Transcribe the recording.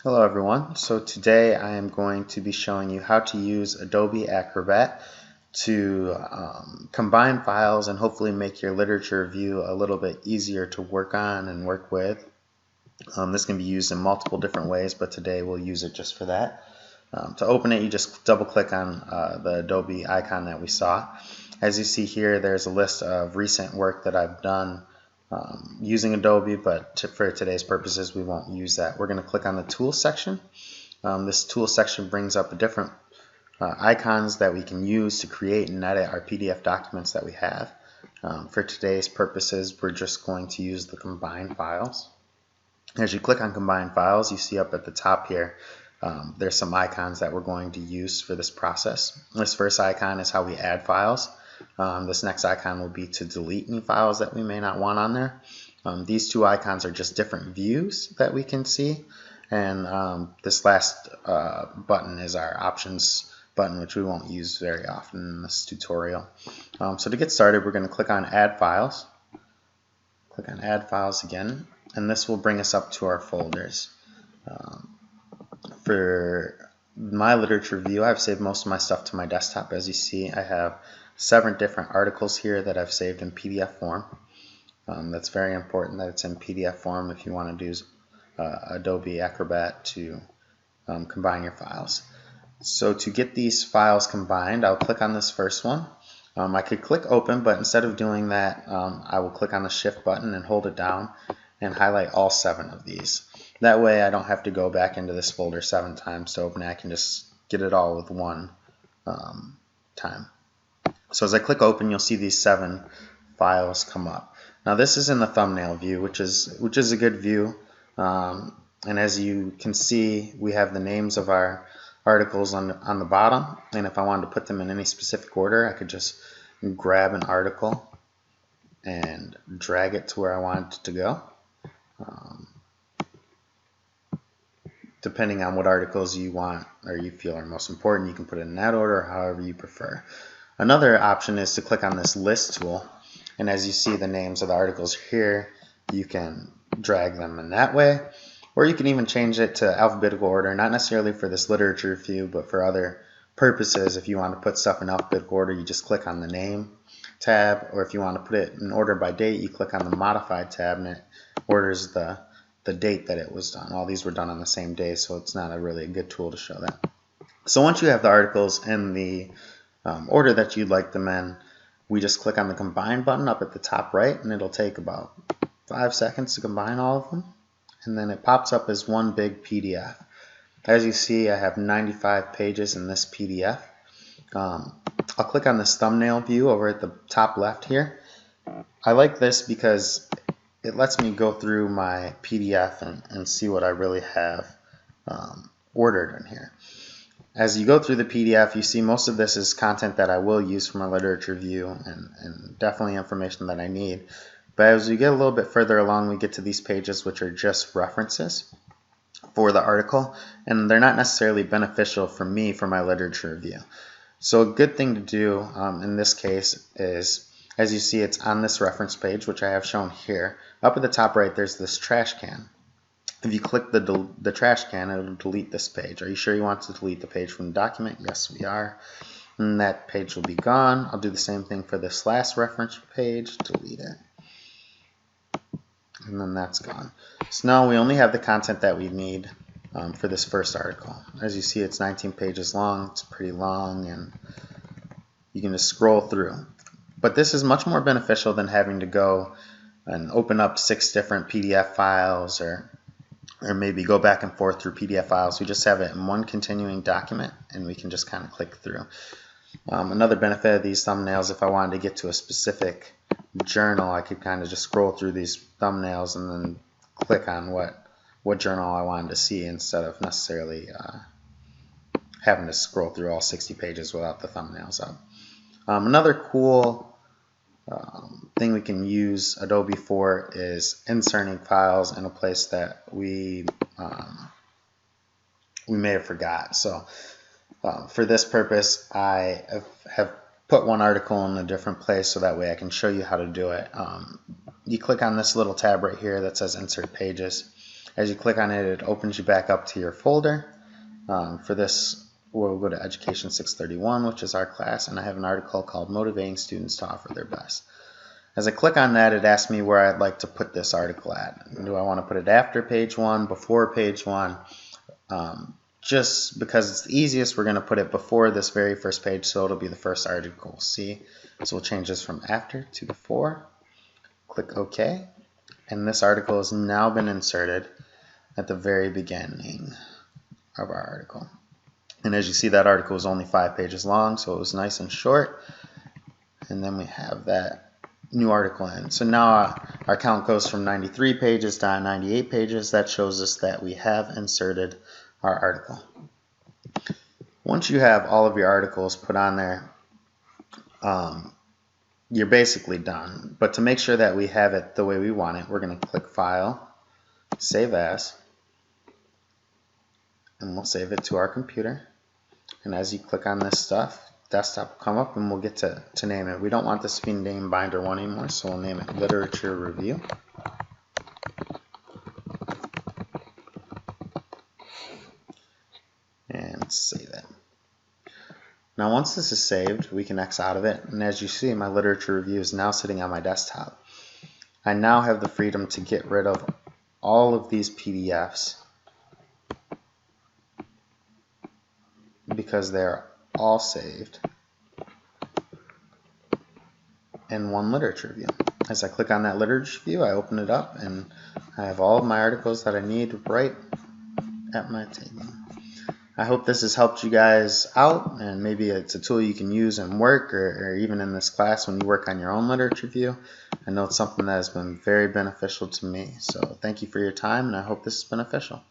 Hello everyone. So today I am going to be showing you how to use Adobe Acrobat to combine files and hopefully make your literature review a little bit easier to work on and work with. This can be used in multiple different ways, but today we'll use it just for that. To open it, you just double click on the Adobe icon that we saw. As you see here, there's a list of recent work that I've done using Adobe, but for today's purposes we won't use that. We're going to click on the Tools section. This Tools section brings up different icons that we can use to create and edit our PDF documents that we have. For today's purposes, we're just going to use the Combine Files. As you click on Combine Files, you see up at the top here there's some icons that we're going to use for this process. This first icon is how we add files. This next icon will be to delete any files that we may not want on there. These two icons are just different views that we can see, and this last button is our options button, which we won't use very often in this tutorial. So to get started, we're going to click on Add Files. Click on Add Files again, and this will bring us up to our folders. For my literature review, I've saved most of my stuff to my desktop. As you see, I have 7 different articles here that I've saved in PDF form. That's very important that it's in PDF form if you want to use Adobe Acrobat to combine your files. So to get these files combined, I'll click on this first one. I could click open, but instead of doing that, I will click on the shift button and hold it down and highlight all 7 of these. That way I don't have to go back into this folder 7 times to open it. I can just get it all with one time. So as I click open, you'll see these 7 files come up. Now this is in the thumbnail view, which is a good view. And as you can see, we have the names of our articles on the bottom. And if I wanted to put them in any specific order, I could just grab an article and drag it to where I want it to go. Depending on what articles you want or you feel are most important, you can put it in that order or however you prefer. Another option is to click on this list tool, and as you see the names of the articles here, you can drag them in that way, or you can even change it to alphabetical order, not necessarily for this literature review, but for other purposes. If you want to put stuff in alphabetical order, you just click on the name tab, or if you want to put it in order by date, you click on the modified tab and it orders the date that it was done. All these were done on the same day, so it's not really a good tool to show that. So once you have the articles in the order that you'd like them in, we just click on the Combine button up at the top right, and it'll take about 5 seconds to combine all of them, and then it pops up as one big PDF. As you see, I have 95 pages in this PDF. I'll click on this thumbnail view over at the top left here. I like this because it lets me go through my PDF and see what I really have ordered in here. As you go through the PDF, you see most of this is content that I will use for my literature review and definitely information that I need. But as we get a little bit further along, we get to these pages which are just references for the article, and they're not necessarily beneficial for me for my literature review. So a good thing to do in this case is, as you see, it's on this reference page, which I have shown here. Up at the top right, there's this trash can. If you click the trash can, it'll delete this page. Are you sure you want to delete the page from the document? Yes, we are. And that page will be gone. I'll do the same thing for this last reference page. Delete it. And then that's gone. So now we only have the content that we need for this first article. As you see, it's 19 pages long. It's pretty long, and you can just scroll through. But this is much more beneficial than having to go and open up 6 different PDF files or maybe go back and forth through PDF files. We just have it in one continuing document, and we can just kind of click through. Another benefit of these thumbnails, if I wanted to get to a specific journal, I could kind of just scroll through these thumbnails and then click on what journal I wanted to see instead of necessarily having to scroll through all 60 pages without the thumbnails up. Another cool thing we can use Adobe for is inserting files in a place that we may have forgot. So for this purpose, I have put one article in a different place so that way I can show you how to do it. You click on this little tab right here that says Insert Pages. As you click on it, it opens you back up to your folder. For this, we'll go to Education 631, which is our class, and I have an article called Motivating Students to Offer Their Best. As I click on that, it asks me where I'd like to put this article at. Do I want to put it after page 1, before page 1? Just because it's the easiest, we're going to put it before this very first page, so it'll be the first article we'll see. So we'll change this from after to before. Click OK, and this article has now been inserted at the very beginning of our article. And as you see, that article is only 5 pages long, so it was nice and short. And then we have that new article in. So now our count goes from 93 pages to 98 pages. That shows us that we have inserted our article. Once you have all of your articles put on there, you're basically done. But to make sure that we have it the way we want it, we're going to click File, Save As, and we'll save it to our computer. And as you click on this stuff, desktop will come up and we'll get to name it. We don't want this to be named Binder 1 anymore, so we'll name it Literature Review. And save it. Now once this is saved, we can X out of it, and as you see, my literature review is now sitting on my desktop. I now have the freedom to get rid of all of these PDFs because they're all saved in one literature review. As I click on that literature review, I open it up and I have all of my articles that I need right at my table. I hope this has helped you guys out, and maybe it's a tool you can use in work or even in this class when you work on your own literature review. I know it's something that has been very beneficial to me. So thank you for your time, and I hope this is beneficial.